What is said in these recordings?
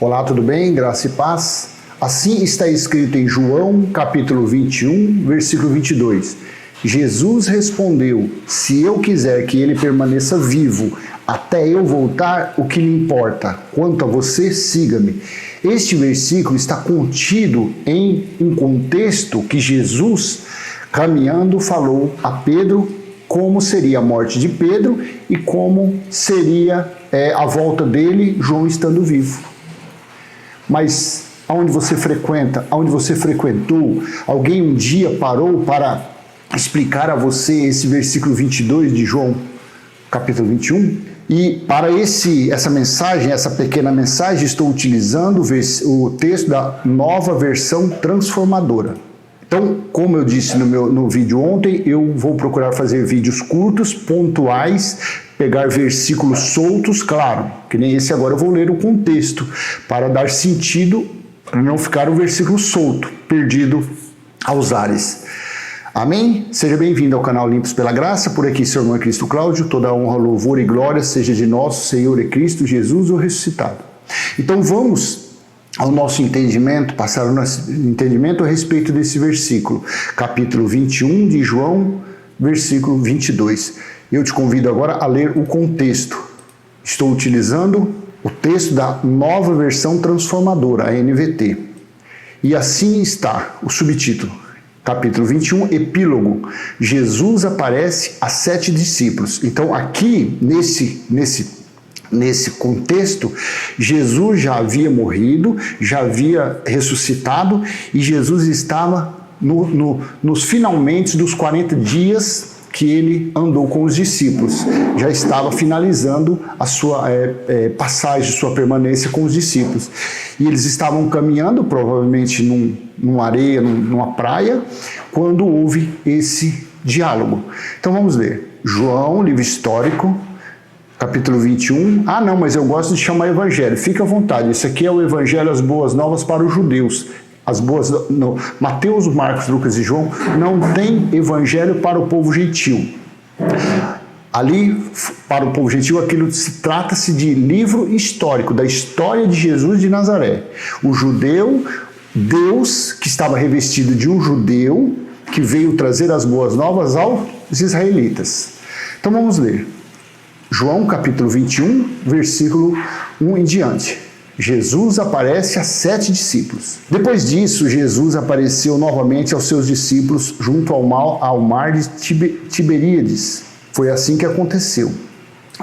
Olá, tudo bem? Graça e paz. Assim está escrito em João, capítulo 21, versículo 22. Jesus respondeu: se eu quiser que ele permaneça vivo até eu voltar, o que lhe importa? Quanto a você, siga-me. Este versículo está contido em um contexto que Jesus, caminhando, falou a Pedro como seria a morte de Pedro e como seria a volta dele, João estando vivo. Mas aonde você frequenta, aonde você frequentou, alguém um dia parou para explicar a você esse versículo 22 de João, capítulo 21? E para essa mensagem, essa pequena mensagem, estou utilizando o texto da Nova Versão Transformadora. Então, como eu disse no vídeo ontem, eu vou procurar fazer vídeos curtos, pontuais, pegar versículos soltos, claro, que nem esse agora eu vou ler o contexto, para dar sentido, para não ficar o versículo solto, perdido aos ares. Amém? Seja bem-vindo ao canal Limpos pela Graça, por aqui seu irmão Cristo Cláudio, toda honra, louvor e glória seja de nosso Senhor e Cristo Jesus o ressuscitado. Então vamos ao nosso entendimento, passar o nosso entendimento a respeito desse versículo, capítulo 21 de João, versículo 22. Eu te convido agora a ler o contexto. Estou utilizando o texto da Nova Versão Transformadora, a NVT. E assim está o subtítulo. Capítulo 21, epílogo. Jesus aparece a 7 discípulos. Então, aqui, nesse contexto, Jesus já havia morrido, já havia ressuscitado e Jesus estava nos finalmente dos 40 dias que ele andou com os discípulos. Já estava finalizando a sua passagem, sua permanência com os discípulos. E eles estavam caminhando, provavelmente numa areia, numa praia, quando houve esse diálogo. Então vamos ler. João, livro histórico, capítulo 21. Ah, não, mas eu gosto de chamar evangelho. Fica à vontade. Esse aqui é o evangelho, as boas novas para os judeus. Mateus, Marcos, Lucas e João não tem evangelho para o povo gentil. Ali, para o povo gentil, trata-se de livro histórico, da história de Jesus de Nazaré. O judeu, Deus, que estava revestido de um judeu, que veio trazer as boas novas aos israelitas. Então vamos ler. João capítulo 21, versículo 1 em diante. Jesus aparece a 7 discípulos. Depois disso, Jesus apareceu novamente aos seus discípulos junto ao mar de Tiberíades. Foi assim que aconteceu.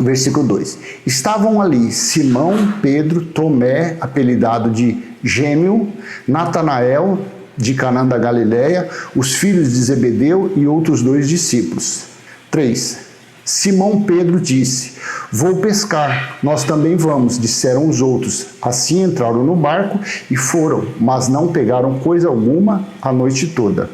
Versículo 2. Estavam ali Simão, Pedro, Tomé, apelidado de Gêmeo, Natanael, de Caná da Galileia, os filhos de Zebedeu e outros 2 discípulos. 3. Simão Pedro disse: vou pescar. Nós também vamos, disseram os outros. Assim entraram no barco e foram, mas não pegaram coisa alguma a noite toda.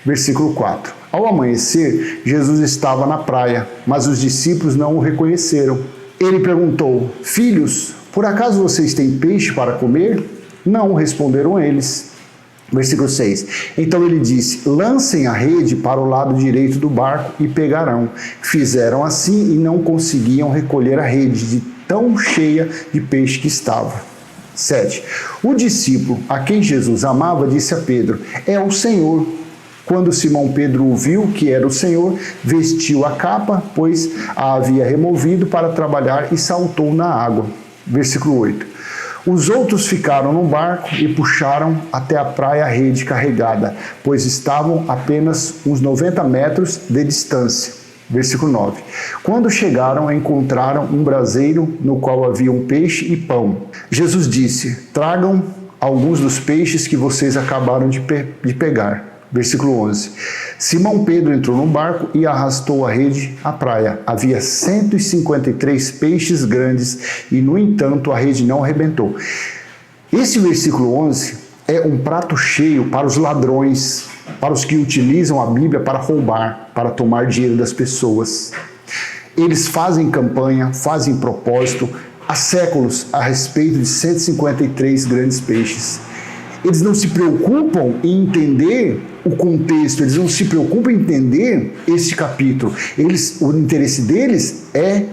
Versículo 4. Ao amanhecer, Jesus estava na praia, mas os discípulos não o reconheceram. Ele perguntou: filhos, por acaso vocês têm peixe para comer? Não, responderam eles. Versículo 6. Então ele disse: lancem a rede para o lado direito do barco e pegarão. Fizeram assim e não conseguiam recolher a rede de tão cheia de peixe que estava. 7. O discípulo a quem Jesus amava disse a Pedro: é o Senhor. Quando Simão Pedro ouviu que era o Senhor, vestiu a capa, pois a havia removido para trabalhar, e saltou na água. Versículo 8. Os outros ficaram no barco e puxaram até a praia a rede carregada, pois estavam apenas uns 90 metros de distância. Versículo 9. Quando chegaram, encontraram um braseiro no qual havia um peixe e pão. Jesus disse: tragam alguns dos peixes que vocês acabaram de pegar. Versículo 11. Simão Pedro entrou no barco e arrastou a rede à praia. Havia 153 peixes grandes e, no entanto, a rede não arrebentou. Esse versículo 11 é um prato cheio para os ladrões, para os que utilizam a Bíblia para roubar, para tomar dinheiro das pessoas. Eles fazem campanha, fazem propósito há séculos a respeito de 153 grandes peixes. Eles não se preocupam em entender o contexto, eles não se preocupam em entender esse capítulo. O interesse deles é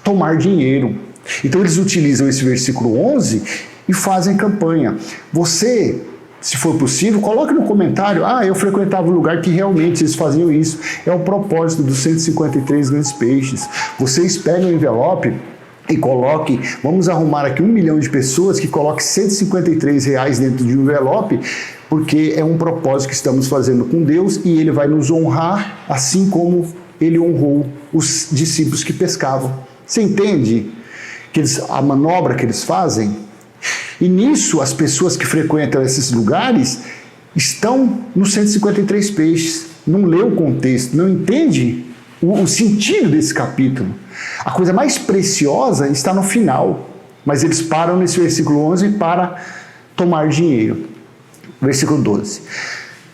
tomar dinheiro, Então eles utilizam esse versículo 11 e fazem campanha. Você, se for possível, coloque no comentário: eu frequentava um lugar que realmente eles faziam isso. É o propósito dos 153 grandes peixes. Vocês pegam o envelope e coloque, vamos arrumar aqui 1 milhão de pessoas que coloquem R$153 dentro de um envelope, porque é um propósito que estamos fazendo com Deus e Ele vai nos honrar, assim como Ele honrou os discípulos que pescavam. Você entende a manobra que eles fazem? E nisso, as pessoas que frequentam esses lugares estão nos 153 peixes. Não lê o contexto, não entende o sentido desse capítulo. A coisa mais preciosa está no final, mas eles param nesse versículo 11 para tomar dinheiro. Versículo 12.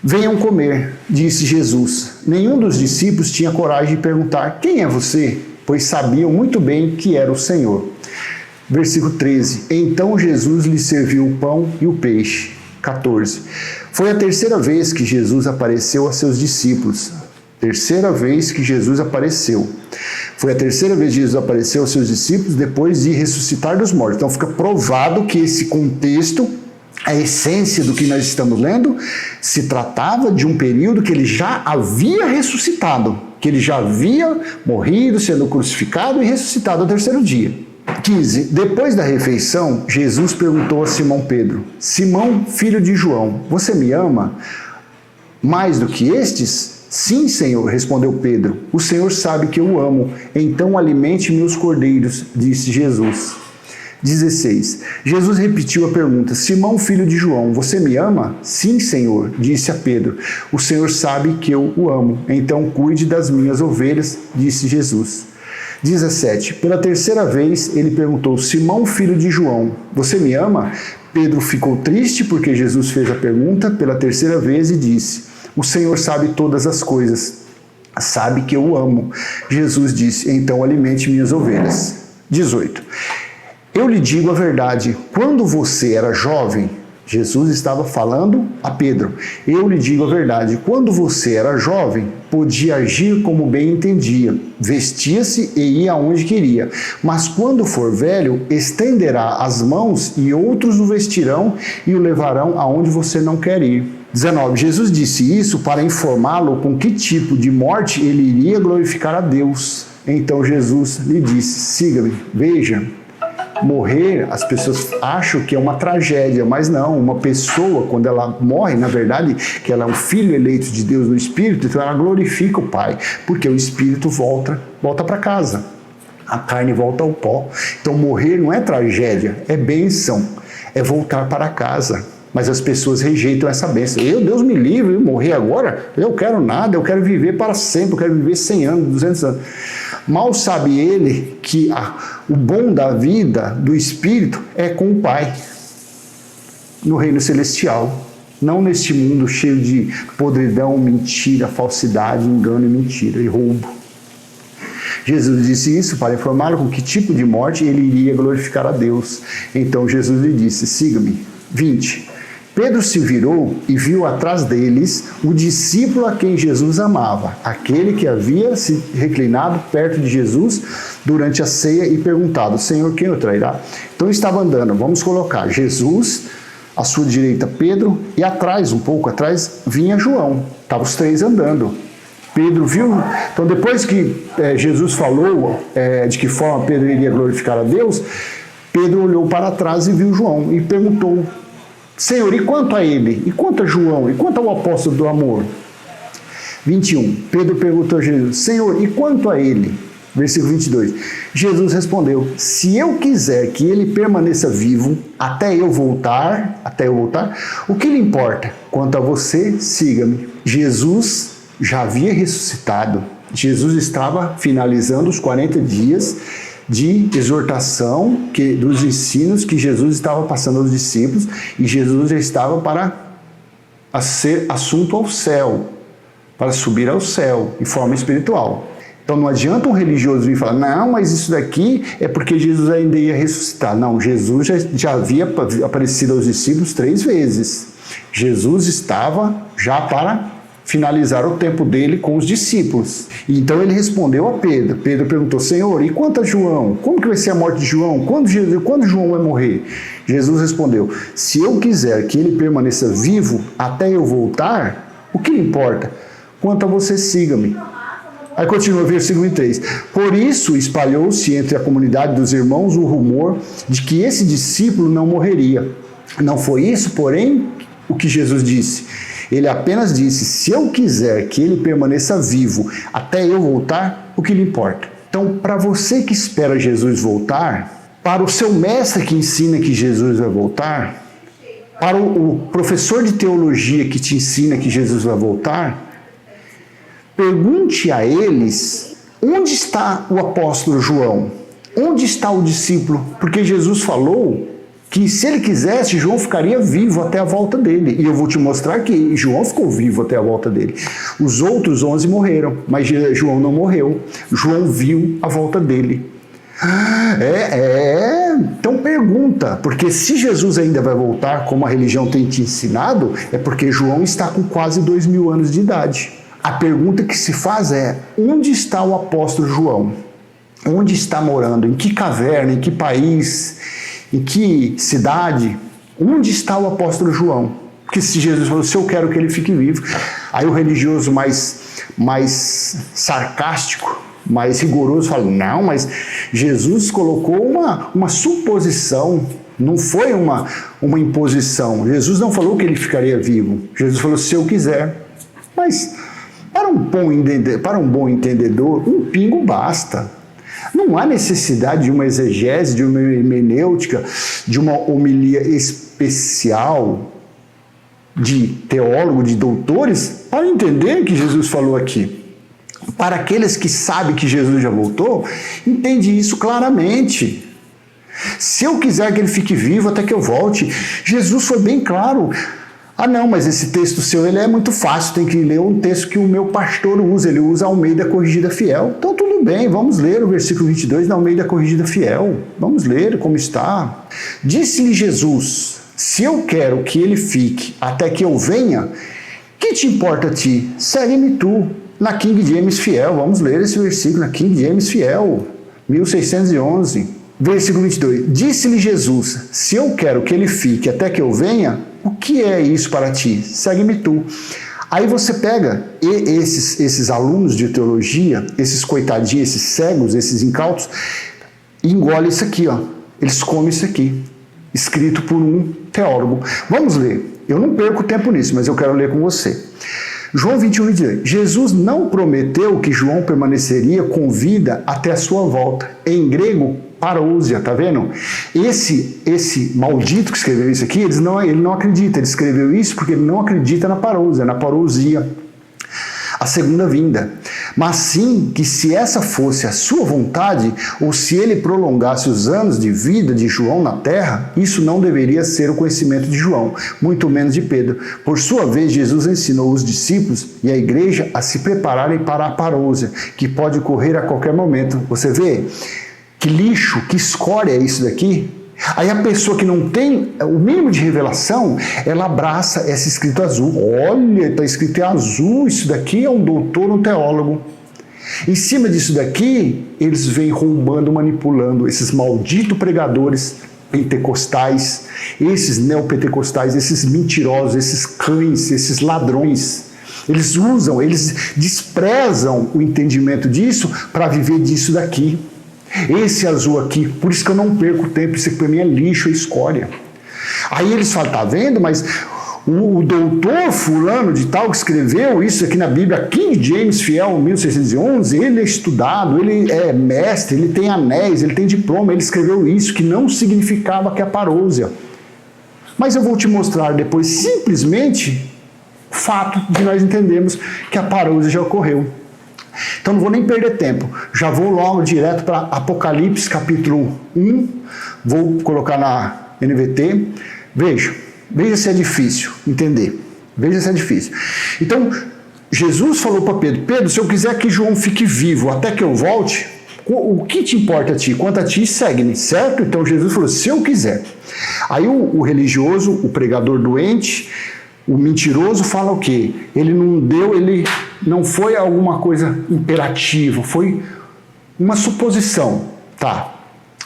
Venham comer, disse Jesus. Nenhum dos discípulos tinha coragem de perguntar: quem é você? Pois sabiam muito bem que era o Senhor. Versículo 13. Então Jesus lhes serviu o pão e o peixe. 14. Foi a terceira vez que Jesus apareceu a seus discípulos. Terceira vez que Jesus apareceu. Foi a terceira vez que Jesus apareceu aos seus discípulos depois de ressuscitar dos mortos. Então fica provado que esse contexto, a essência do que nós estamos lendo, se tratava de um período que ele já havia ressuscitado, que ele já havia morrido, sendo crucificado e ressuscitado ao terceiro dia. 15. Depois da refeição, Jesus perguntou a Simão Pedro: Simão, filho de João, você me ama mais do que estes? Sim, Senhor, respondeu Pedro. O Senhor sabe que eu o amo. Então alimente meus cordeiros, disse Jesus. 16. Jesus repetiu a pergunta: Simão, filho de João, você me ama? Sim, Senhor, disse a Pedro. O Senhor sabe que eu o amo. Então cuide das minhas ovelhas, disse Jesus. 17. Pela terceira vez ele perguntou: Simão, filho de João, você me ama? Pedro ficou triste porque Jesus fez a pergunta pela terceira vez e disse: o Senhor sabe todas as coisas, sabe que eu o amo. Jesus disse: então alimente minhas ovelhas. 18. Eu lhe digo a verdade, quando você era jovem, Jesus estava falando a Pedro, eu lhe digo a verdade, quando você era jovem, podia agir como bem entendia, vestia-se e ia aonde queria, mas quando for velho, estenderá as mãos e outros o vestirão e o levarão aonde você não quer ir. 19. Jesus disse isso para informá-lo com que tipo de morte ele iria glorificar a Deus. Então Jesus lhe disse: siga-me. Veja, morrer, as pessoas acham que é uma tragédia, mas não. Uma pessoa, quando ela morre, na verdade, que ela é um filho eleito de Deus no Espírito, então ela glorifica o Pai, porque o Espírito volta para casa. A carne volta ao pó. Então morrer não é tragédia, é bênção, é voltar para casa. Mas as pessoas rejeitam essa bênção. Deus me livre, eu morrer agora? Eu quero nada, eu quero viver para sempre, eu quero viver 100 anos, 200 anos. Mal sabe ele que o bom da vida, do Espírito, é com o Pai, no reino celestial. Não neste mundo cheio de podridão, mentira, falsidade, engano e mentira e roubo. Jesus disse isso para informar com que tipo de morte ele iria glorificar a Deus. Então Jesus lhe disse: siga-me. 20. Pedro se virou e viu atrás deles o discípulo a quem Jesus amava, aquele que havia se reclinado perto de Jesus durante a ceia e perguntado: Senhor, quem o trairá? Então estava andando, vamos colocar Jesus, à sua direita Pedro, e atrás, um pouco atrás, vinha João. Estavam os três andando. Pedro viu, então depois que Jesus falou de que forma Pedro iria glorificar a Deus, Pedro olhou para trás e viu João e perguntou: Senhor, e quanto a ele? E quanto a João? E quanto ao apóstolo do amor? 21. Pedro perguntou a Jesus: Senhor, e quanto a ele? Versículo 22. Jesus respondeu: se eu quiser que ele permaneça vivo até eu voltar, o que lhe importa? Quanto a você, siga-me. Jesus já havia ressuscitado. Jesus estava finalizando os 40 dias de exortação dos ensinos que Jesus estava passando aos discípulos, e Jesus já estava para ser assunto ao céu, para subir ao céu em forma espiritual. Então não adianta um religioso vir falar: não, mas isso daqui é porque Jesus ainda ia ressuscitar. Não, Jesus já havia aparecido aos discípulos 3 vezes. Jesus estava já para finalizar o tempo dele com os discípulos. Então ele respondeu a Pedro. Pedro perguntou: Senhor, e quanto a João? Como que vai ser a morte de João? Quando João vai morrer? Jesus respondeu: se eu quiser que ele permaneça vivo até eu voltar, o que lhe importa? Quanto a você, siga-me. Aí continua o versículo 23. Por isso espalhou-se entre a comunidade dos irmãos o rumor de que esse discípulo não morreria. Não foi isso, porém, o que Jesus disse. Ele apenas disse: se eu quiser que ele permaneça vivo até eu voltar, o que lhe importa? Então, para você que espera Jesus voltar, para o seu mestre que ensina que Jesus vai voltar, para o professor de teologia que te ensina que Jesus vai voltar, pergunte a eles onde está o apóstolo João, onde está o discípulo, porque Jesus falou que se ele quisesse, João ficaria vivo até a volta dele. E eu vou te mostrar que João ficou vivo até a volta dele. Os outros 11 morreram, mas João não morreu. João viu a volta dele. Então pergunta, porque se Jesus ainda vai voltar, como a religião tem te ensinado, é porque João está com quase 2000 anos de idade. A pergunta que se faz é: onde está o apóstolo João? Onde está morando? Em que caverna? Em que país? Em que cidade? Onde está o apóstolo João? Porque se Jesus falou: se eu quero que ele fique vivo, aí o religioso mais sarcástico, mais rigoroso fala: não, mas Jesus colocou uma suposição, não foi uma imposição. Jesus não falou que ele ficaria vivo. Jesus falou: se eu quiser. Mas para um bom entendedor, um pingo basta. Não há necessidade de uma exegese, de uma hermenêutica, de uma homilia especial de teólogo, de doutores, para entender o que Jesus falou aqui. Para aqueles que sabem que Jesus já voltou, entende isso claramente. Se eu quiser que ele fique vivo até que eu volte, Jesus foi bem claro. Ah não, mas esse texto seu ele é muito fácil, tem que ler um texto que o meu pastor usa, ele usa a Almeida Corrigida Fiel. Então tudo bem, vamos ler o versículo 22 da Almeida Corrigida Fiel. Vamos ler como está. Disse-lhe Jesus: se eu quero que ele fique até que eu venha, que te importa a ti? Segue-me tu. Na King James Fiel, vamos ler esse versículo na King James Fiel, 1611. Versículo 22. Disse-lhe Jesus: se eu quero que ele fique até que eu venha, o que é isso para ti? Segue-me tu. Aí você pega esses alunos de teologia, esses coitadinhos, esses cegos, esses incautos, e engole isso aqui, ó. Eles comem isso aqui, escrito por um teólogo. Vamos ler. Eu não perco tempo nisso, mas eu quero ler com você. João 21, 22. Jesus não prometeu que João permaneceria com vida até a sua volta. Em grego, parousia, tá vendo? Esse maldito que escreveu isso aqui, ele não acredita. Ele escreveu isso porque ele não acredita na parousia, a segunda vinda. Mas sim que se essa fosse a sua vontade, ou se ele prolongasse os anos de vida de João na terra, isso não deveria ser o conhecimento de João, muito menos de Pedro. Por sua vez, Jesus ensinou os discípulos e a igreja a se prepararem para a parousia, que pode ocorrer a qualquer momento. Você vê que lixo, que escória é isso daqui? Aí a pessoa que não tem o mínimo de revelação, ela abraça esse escrito azul. Olha, está escrito em azul, isso daqui é um doutor, um teólogo. Em cima disso daqui, eles vêm roubando, manipulando esses malditos pregadores pentecostais, esses neopentecostais, esses mentirosos, esses cães, esses ladrões. Eles desprezam o entendimento disso para viver disso daqui. Esse azul aqui, por isso que eu não perco tempo, isso aqui para mim é lixo, é escória. Aí eles falam: tá vendo, mas o doutor fulano de tal que escreveu isso aqui na Bíblia, King James Fiel, 1611, ele é estudado, ele é mestre, ele tem anéis, ele tem diploma, ele escreveu isso, que não significava que é parousia. Mas eu vou te mostrar depois simplesmente o fato de nós entendermos que a parousia já ocorreu. Então não vou nem perder tempo, já vou logo direto para Apocalipse capítulo 1, vou colocar na NVT, veja se é difícil entender, veja se é difícil. Então Jesus falou para Pedro: Pedro, se eu quiser que João fique vivo até que eu volte, o que te importa a ti? Quanto a ti, segue-me, certo? Então Jesus falou: se eu quiser. Aí o religioso, o pregador doente, O mentiroso fala o quê? Ele não foi alguma coisa imperativa, foi uma suposição, tá?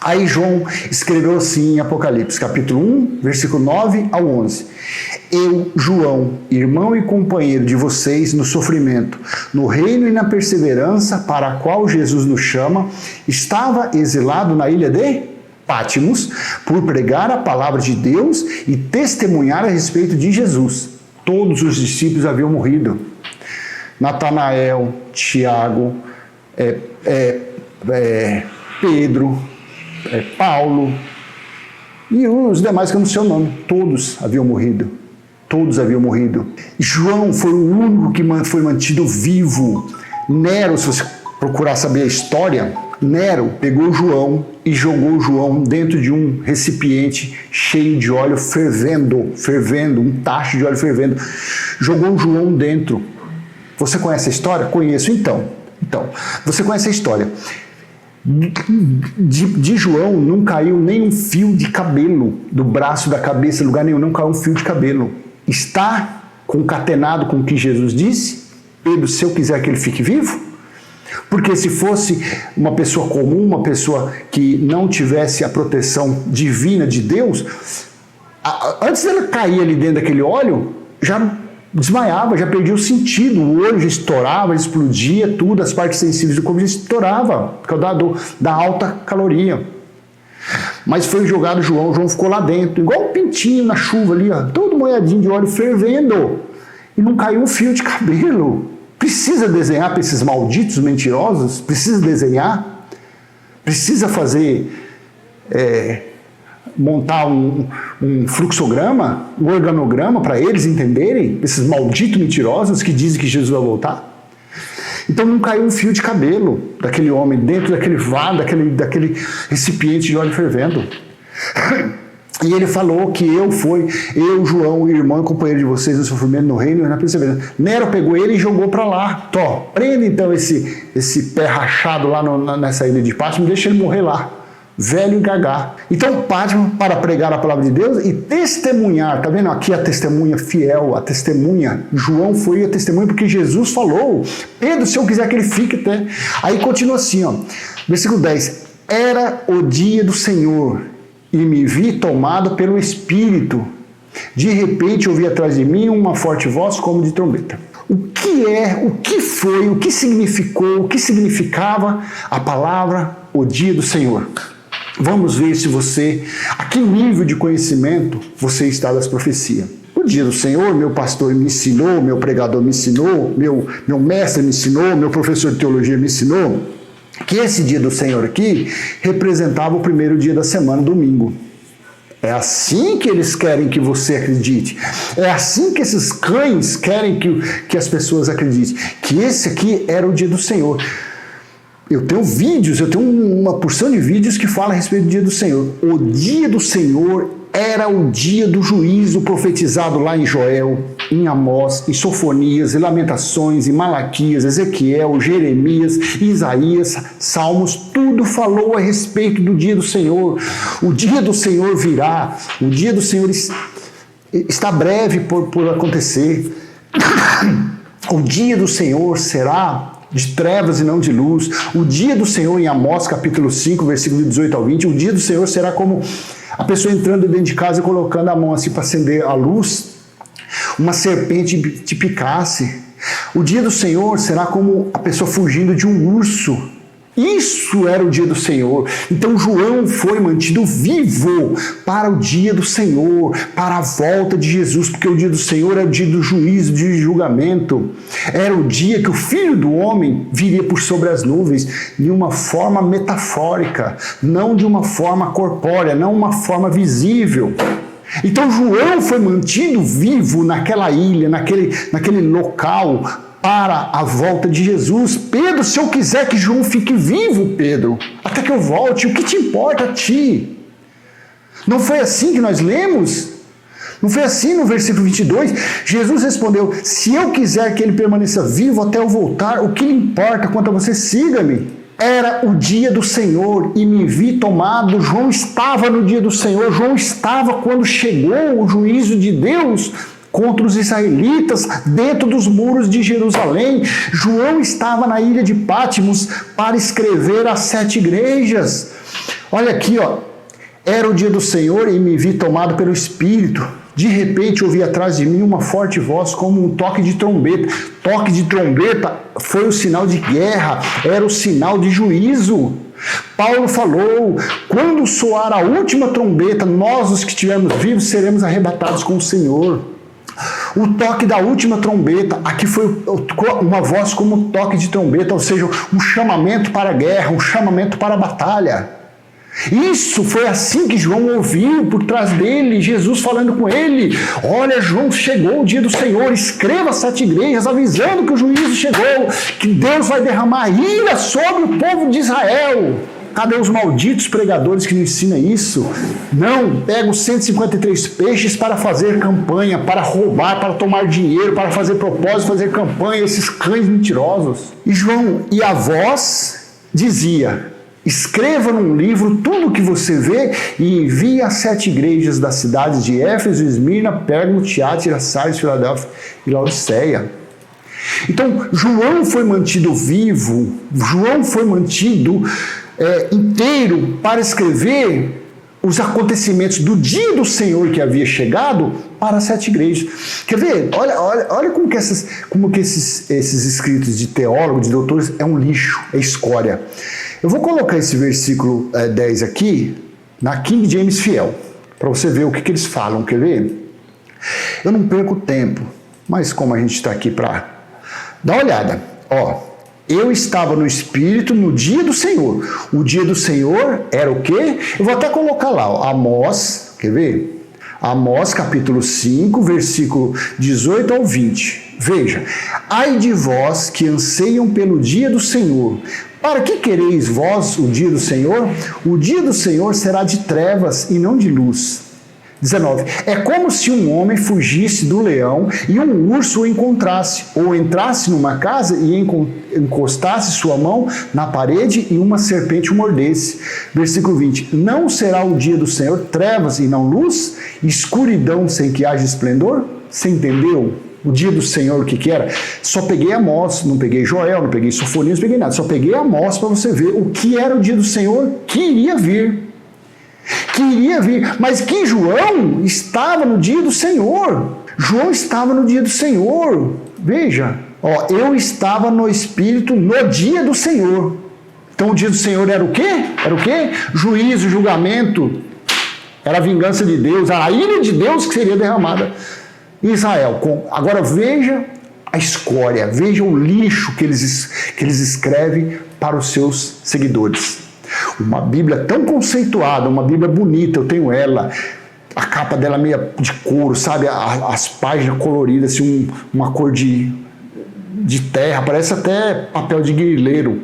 Aí João escreveu assim em Apocalipse, capítulo 1, versículo 9 ao 11. Eu, João, irmão e companheiro de vocês no sofrimento, no reino e na perseverança para a qual Jesus nos chama, estava exilado na ilha de Pátimos por pregar a palavra de Deus e testemunhar a respeito de Jesus. Todos os discípulos haviam morrido. Natanael, Tiago, Pedro, Paulo e os demais que eu não sei o nome, todos haviam morrido. Todos haviam morrido. João foi o único que foi mantido vivo. Nero, se você procurar saber a história, Nero pegou João e jogou João dentro de um recipiente cheio de óleo fervendo, um tacho de óleo fervendo. Jogou João dentro. Você conhece a história? Conheço, então. Você conhece a história. De João não caiu nem um fio de cabelo do braço, da cabeça, lugar nenhum, não caiu um fio de cabelo. Está concatenado com o que Jesus disse? Pedro, se eu quiser que ele fique vivo? Porque se fosse uma pessoa comum, uma pessoa que não tivesse a proteção divina de Deus, antes dela cair ali dentro daquele óleo, já desmaiava, já perdia o sentido, o olho já estourava, explodia tudo, as partes sensíveis do corpo já estourava, por causa da alta caloria. Mas foi jogado João ficou lá dentro, igual um pintinho na chuva ali, ó, todo molhadinho de óleo fervendo, e não caiu um fio de cabelo. Precisa desenhar para esses malditos mentirosos? Precisa desenhar? Precisa fazer, montar um fluxograma, um organograma para eles entenderem? Esses malditos mentirosos que dizem que Jesus vai voltar? Então não caiu um fio de cabelo daquele homem dentro daquele vaso, daquele recipiente de óleo fervendo. E ele falou que eu, João, irmão e companheiro de vocês no sofrimento, no reino e na perseverança. Nero pegou ele e jogou para lá. Prenda então esse pé rachado lá nessa ilha de Pátimos, deixa ele morrer lá, velho e gagá. Então Pátimos, para pregar a palavra de Deus e testemunhar, tá vendo aqui a testemunha fiel, a testemunha. João foi a testemunha porque Jesus falou. Pedro, se eu quiser que ele fique até. Aí continua assim, ó, versículo 10. Era o dia do Senhor, e me vi tomado pelo Espírito. De repente ouvi atrás de mim uma forte voz como de trombeta. O que foi, o que significou, o que significava a palavra o dia do Senhor? Vamos ver a que nível de conhecimento você está das profecias. O dia do Senhor, meu pastor me ensinou, meu pregador me ensinou, meu mestre me ensinou, meu professor de teologia me ensinou, que esse dia do Senhor aqui representava o primeiro dia da semana, domingo. É assim que eles querem que você acredite. É assim que esses cães querem que as pessoas acreditem. Que esse aqui era o dia do Senhor. Eu tenho uma porção de vídeos que falam a respeito do dia do Senhor. O dia do Senhor era o dia do juízo profetizado lá em Joel, em Amós, em Sofonias, em Lamentações, em Malaquias, Ezequiel, Jeremias, Isaías, Salmos, tudo falou a respeito do dia do Senhor. O dia do Senhor virá, o dia do Senhor está breve por acontecer. O dia do Senhor será de trevas e não de luz. O dia do Senhor, em Amós, capítulo 5, versículo 18 ao 20, o dia do Senhor será como a pessoa entrando dentro de casa e colocando a mão assim para acender a luz, uma serpente te picasse. O dia do Senhor será como a pessoa fugindo de um urso. Isso era o dia do Senhor. Então João foi mantido vivo para o dia do Senhor, para a volta de Jesus, porque o dia do Senhor é o dia do juízo, de julgamento. Era o dia que o Filho do Homem viria por sobre as nuvens de uma forma metafórica, não de uma forma corpórea, não uma forma visível. Então João foi mantido vivo naquela ilha, naquele local, para a volta de Jesus. Pedro, se eu quiser que João fique vivo, Pedro, até que eu volte, o que te importa a ti? Não foi assim que nós lemos? Não foi assim no versículo 22? Jesus respondeu, se eu quiser que ele permaneça vivo até eu voltar, o que lhe importa quanto a você? Siga-me. Era o dia do Senhor e me vi tomado. João estava no dia do Senhor. João estava quando chegou o juízo de Deus contra os israelitas dentro dos muros de Jerusalém. João estava na ilha de Patmos para escrever as 7 igrejas. Olha aqui, ó. Era o dia do Senhor e me vi tomado pelo Espírito. De repente ouvi atrás de mim uma forte voz como um toque de trombeta. Toque de trombeta foi o sinal de guerra, era o sinal de juízo. Paulo falou, quando soar a última trombeta, nós os que estivermos vivos seremos arrebatados com o Senhor. O toque da última trombeta, aqui foi uma voz como um toque de trombeta, ou seja, um chamamento para a guerra, um chamamento para a batalha. Isso foi assim que João ouviu por trás dele, Jesus falando com ele. Olha, João, chegou o dia do Senhor, escreva as 7 igrejas, avisando que o juízo chegou, que Deus vai derramar ira sobre o povo de Israel. Cadê os malditos pregadores que não ensinam isso? Não, pega os 153 peixes para fazer campanha, para roubar, para tomar dinheiro, para fazer propósito, fazer campanha, esses cães mentirosos. E a voz dizia, escreva num livro tudo o que você vê e envie às 7 igrejas das cidades de Éfeso, Esmirna, Pérgamo, Tiatira, Sardes, Filadélfia e Laodiceia. Então, João foi mantido vivo, João foi mantido inteiro para escrever os acontecimentos do dia do Senhor que havia chegado para as 7 igrejas. Quer ver? Olha como que esses escritos de teólogos, de doutores, é um lixo, é escória. Eu vou colocar esse versículo 10 aqui, na King James Fiel, para você ver o que eles falam, quer ver? Eu não perco tempo, mas como a gente está aqui para dar uma olhada, ó, eu estava no Espírito no dia do Senhor. O dia do Senhor era o quê? Eu vou até colocar lá, ó, Amós, quer ver? Amós capítulo 5, versículo 18 ao 20. Veja, ai de vós que anseiam pelo dia do Senhor. Para que quereis vós o dia do Senhor? O dia do Senhor será de trevas e não de luz. 19. É como se um homem fugisse do leão e um urso o encontrasse, ou entrasse numa casa e encostasse sua mão na parede e uma serpente o mordesse. Versículo 20. Não será o dia do Senhor trevas e não luz, escuridão sem que haja esplendor? Você entendeu? O dia do Senhor, o que era? Só peguei Amós, não peguei Joel, não peguei Sofonias, não peguei nada. Só peguei Amós para você ver o que era o dia do Senhor que iria vir. Que iria vir. Mas que João estava no dia do Senhor. João estava no dia do Senhor. Veja, ó, eu estava no Espírito no dia do Senhor. Então o dia do Senhor era o quê? Era o quê? Juízo, julgamento. Era a vingança de Deus, a ira de Deus que seria derramada. Israel, agora veja a escória, veja o lixo que eles escrevem para os seus seguidores. Uma Bíblia tão conceituada, uma Bíblia bonita, eu tenho ela, a capa dela meio de couro, sabe, as páginas coloridas, assim, uma cor de terra, parece até papel de grileiro,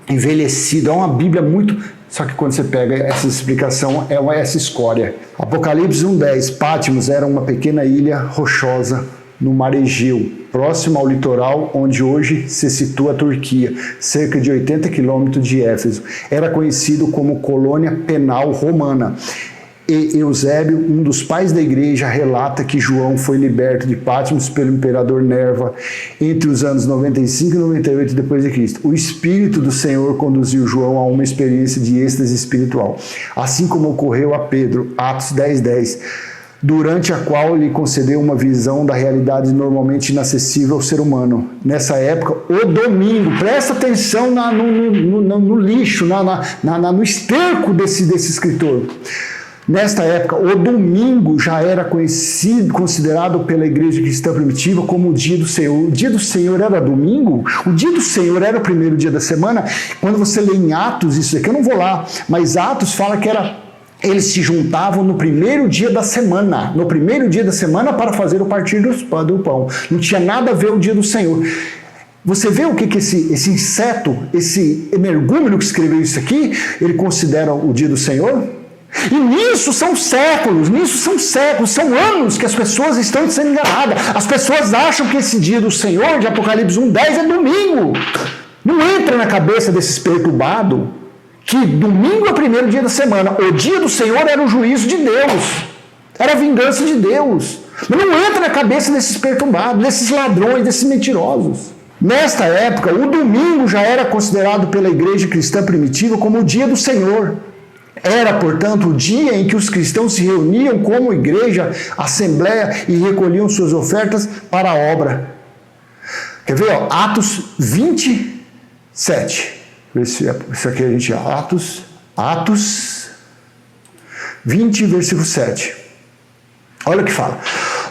envelhecido, é uma Bíblia muito... Só que quando você pega essa explicação, é essa escória. Apocalipse 1:10, Patmos era uma pequena ilha rochosa no mar Egeu, próximo ao litoral onde hoje se situa a Turquia, cerca de 80 quilômetros de Éfeso. Era conhecido como colônia penal romana. E Eusébio, um dos pais da igreja, relata que João foi liberto de Patmos pelo imperador Nerva entre os anos 95 e 98 depois de Cristo. O Espírito do Senhor conduziu João a uma experiência de êxtase espiritual, assim como ocorreu a Pedro, Atos 10:10, durante a qual lhe concedeu uma visão da realidade normalmente inacessível ao ser humano. Nessa época, o domingo, presta atenção no lixo, no esterco desse escritor. Nesta época, o domingo já era considerado pela igreja cristã primitiva como o dia do Senhor. O dia do Senhor era domingo? O dia do Senhor era o primeiro dia da semana? Quando você lê em Atos, isso aqui eu não vou lá, mas Atos fala que eles se juntavam no primeiro dia da semana. No primeiro dia da semana para fazer o partir do pão. Não tinha nada a ver o dia do Senhor. Você vê o que esse inseto, esse energúmeno que escreveu isso aqui, ele considera o dia do Senhor? E nisso são séculos, são anos que as pessoas estão sendo enganadas. As pessoas acham que esse dia do Senhor, de Apocalipse 1:10, é domingo. Não entra na cabeça desses perturbados que domingo é o primeiro dia da semana. O dia do Senhor era o juízo de Deus. Era a vingança de Deus. Mas não entra na cabeça desses perturbados, desses ladrões, desses mentirosos. Nesta época, o domingo já era considerado pela igreja cristã primitiva como o dia do Senhor. Era, portanto, o dia em que os cristãos se reuniam como igreja, assembleia e recolhiam suas ofertas para a obra. Quer ver? Ó, Atos 27. Isso aqui a gente... Atos 20, versículo 7. Olha o que fala.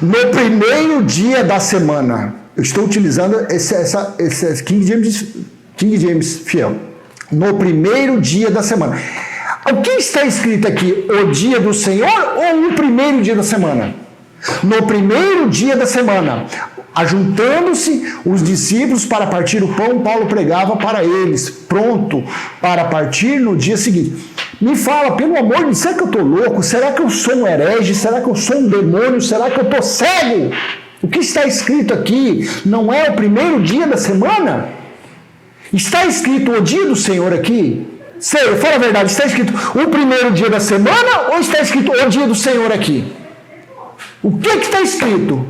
No primeiro dia da semana... Eu estou utilizando esse King James fiel. No primeiro dia da semana. O que está escrito aqui? O dia do Senhor ou o primeiro dia da semana? No primeiro dia da semana, ajuntando-se os discípulos para partir o pão, Paulo pregava para eles, pronto para partir no dia seguinte. Me fala, pelo amor de Deus, será que eu estou louco? Será que eu sou um herege? Será que eu sou um demônio? Será que eu estou cego? O que está escrito aqui não é o primeiro dia da semana? Está escrito o dia do Senhor aqui? Sério, fala a verdade, está escrito o primeiro dia da semana ou está escrito o dia do Senhor aqui? O que está escrito?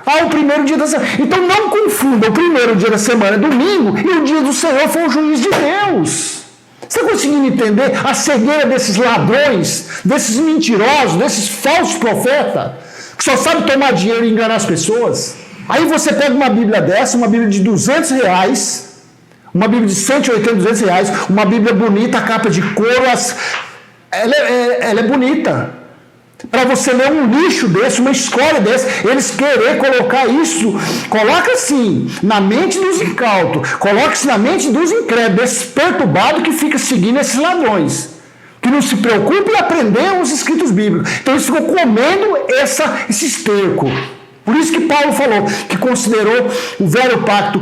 O primeiro dia da semana. Então não confunda o primeiro dia da semana, domingo, e o dia do Senhor foi o juiz de Deus. Você está conseguindo entender a cegueira desses ladrões, desses mentirosos, desses falsos profetas? Que só sabe tomar dinheiro e enganar as pessoas. Aí você pega uma Bíblia dessa, uma Bíblia de R$200, uma Bíblia de 180, R$200, uma Bíblia bonita, a capa de couro, ela é bonita. Para você ler um lixo desse, uma escola desse, eles querer colocar isso, coloca assim, na mente dos incautos, coloca isso na mente dos incrédulos, desses perturbados que ficam seguindo esses ladrões. Que não se preocupa em aprender os escritos bíblicos. Então eles ficam comendo esse esterco. Por isso que Paulo falou que considerou o velho pacto,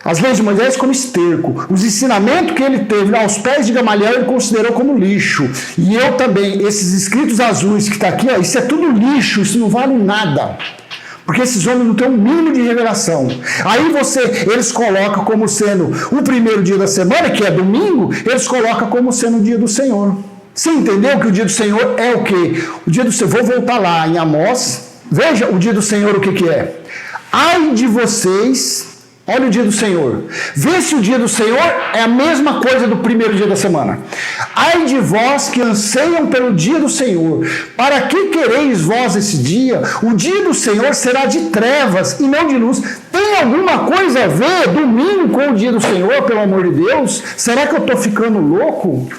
as leis de Moisés, como esterco. Os ensinamentos que ele teve aos pés de Gamaliel, ele considerou como lixo. E eu também, esses escritos azuis que está aqui, isso é tudo lixo, isso não vale nada. Porque esses homens não têm um mínimo de revelação. Aí eles colocam como sendo o primeiro dia da semana, que é domingo, eles colocam como sendo o dia do Senhor. Você entendeu que o dia do Senhor é o quê? O dia do Senhor, vou voltar lá em Amós. Veja o dia do Senhor o que é. Ai de vocês, olha o dia do Senhor. Vê se o dia do Senhor é a mesma coisa do primeiro dia da semana. Ai de vós que anseiam pelo dia do Senhor. Para que quereis vós esse dia? O dia do Senhor será de trevas e não de luz. Tem alguma coisa a ver domingo com o dia do Senhor, pelo amor de Deus? Será que eu estou ficando louco?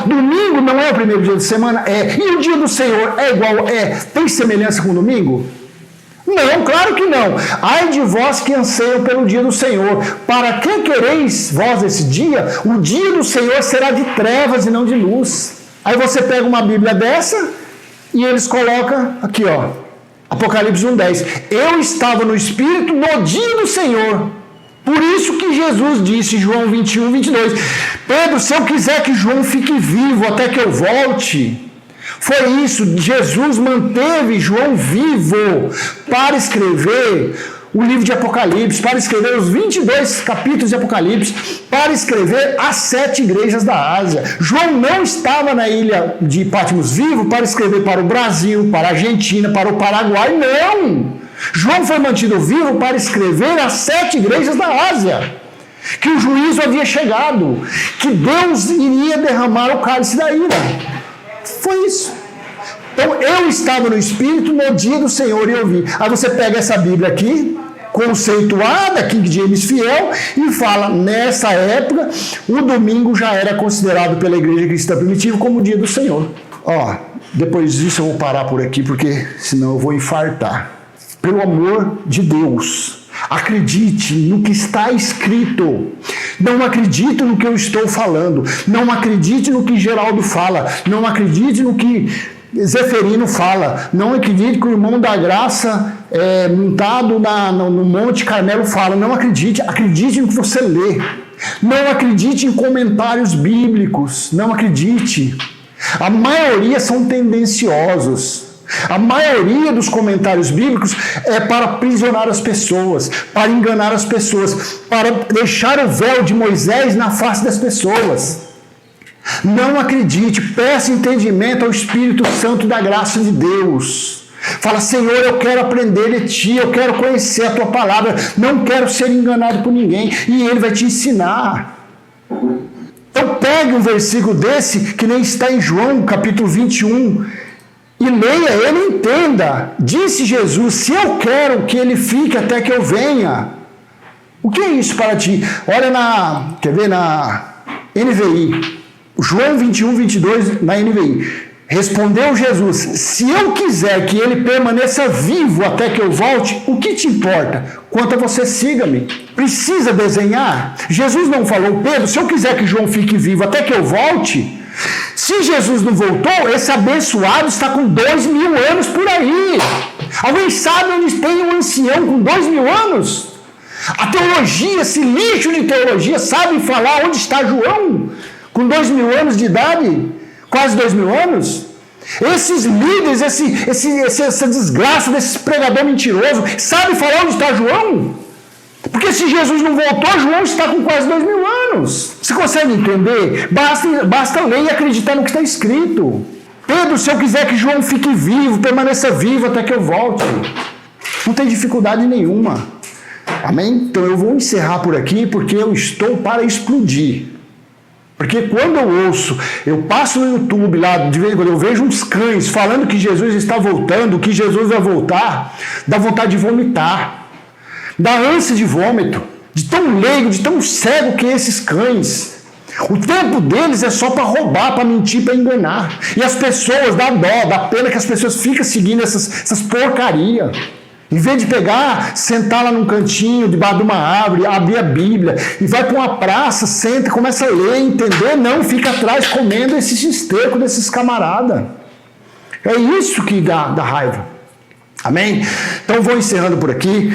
Domingo não é o primeiro dia da semana? É. E o dia do Senhor é igual? É. Tem semelhança com o domingo? Não, claro que não. Ai de vós que anseiam pelo dia do Senhor. Para que quereis vós esse dia? O dia do Senhor será de trevas e não de luz. Aí você pega uma Bíblia dessa e eles colocam aqui, ó, Apocalipse 1:10. Eu estava no Espírito no dia do Senhor. Por isso que Jesus disse, João 21:22, Pedro, se eu quiser que João fique vivo até que eu volte... Foi isso, Jesus manteve João vivo para escrever o livro de Apocalipse, para escrever os 22 capítulos de Apocalipse, para escrever as 7 igrejas da Ásia. João não estava na ilha de Patmos vivo para escrever para o Brasil, para a Argentina, para o Paraguai, não! João foi mantido vivo para escrever as 7 igrejas da Ásia, que o juízo havia chegado, que Deus iria derramar o cálice da ira. Foi isso. Então eu estava no Espírito no dia do Senhor e eu vi. Aí você pega essa Bíblia aqui, conceituada, King James fiel, e fala, nessa época, o domingo já era considerado pela igreja cristã primitiva como o dia do Senhor. Depois disso eu vou parar por aqui, porque senão eu vou infartar. Pelo amor de Deus, acredite no que está escrito. Não acredite no que eu estou falando. Não acredite no que Geraldo fala. Não acredite no que Zeferino fala. Não acredite que o irmão da graça montado no Monte Carmelo fala. Não acredite. Acredite no que você lê. Não acredite em comentários bíblicos. Não acredite. A maioria são tendenciosos. A maioria dos comentários bíblicos é para aprisionar as pessoas, para enganar as pessoas, para deixar o véu de Moisés na face das pessoas. Não acredite, peça entendimento ao Espírito Santo da graça de Deus. Fala, Senhor, eu quero aprender de Ti, eu quero conhecer a Tua palavra, não quero ser enganado por ninguém. E Ele vai te ensinar. Então pegue um versículo desse, que nem está em João, capítulo 21, e leia ele e entenda. Disse Jesus, se eu quero que ele fique até que eu venha. O que é isso para ti? Olha quer ver, na NVI, João 21, 22, na NVI. Respondeu Jesus, se eu quiser que ele permaneça vivo até que eu volte, o que te importa? Quanto a você, siga-me. Precisa desenhar? Jesus não falou, Pedro, se eu quiser que João fique vivo até que eu volte, se Jesus não voltou, esse abençoado está com 2.000 anos por aí. Alguém sabe onde tem um ancião com 2.000 anos? A teologia, esse lixo de teologia, sabe falar onde está João com 2.000 anos de idade? Quase 2.000 anos? Esses líderes, essa desgraça desses pregador mentiroso, sabe falar onde está João? Porque se Jesus não voltou, João está com quase 2.000 anos. Você consegue entender? Basta ler e acreditar no que está escrito. Pedro, se eu quiser que João fique vivo, permaneça vivo até que eu volte. Não tem dificuldade nenhuma. Amém? Então eu vou encerrar por aqui porque eu estou para explodir. Porque quando eu ouço, eu passo no YouTube lá, de vez em quando eu vejo uns cães falando que Jesus está voltando, que Jesus vai voltar, dá vontade de vomitar, dá ânsia de vômito, de tão leigo, de tão cego que esses cães. O tempo deles é só para roubar, para mentir, para enganar. E as pessoas, dá dó, dá pena que as pessoas ficam seguindo essas porcarias. Em vez de pegar, sentar lá num cantinho, debaixo de uma árvore, abrir a Bíblia, e vai para uma praça, senta e começa a ler, entender, não, fica atrás comendo esse esterco desses camaradas. É isso que dá raiva. Amém? Então vou encerrando por aqui.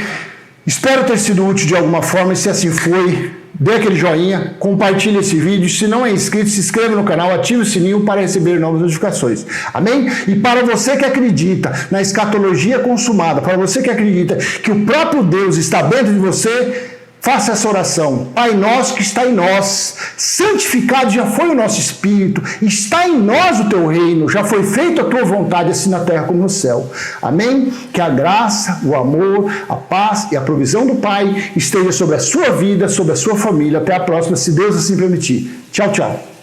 Espero ter sido útil de alguma forma, e se assim foi, dê aquele joinha, compartilhe esse vídeo. Se não é inscrito, se inscreva no canal, ative o sininho para receber novas notificações. Amém? E para você que acredita na escatologia consumada, para você que acredita que o próprio Deus está dentro de você, faça essa oração. Pai nosso que está em nós, santificado já foi o nosso espírito, está em nós o teu reino, já foi feita a tua vontade, assim na terra como no céu. Amém? Que a graça, o amor, a paz e a provisão do Pai esteja sobre a sua vida, sobre a sua família. Até a próxima, se Deus assim permitir. Tchau, tchau.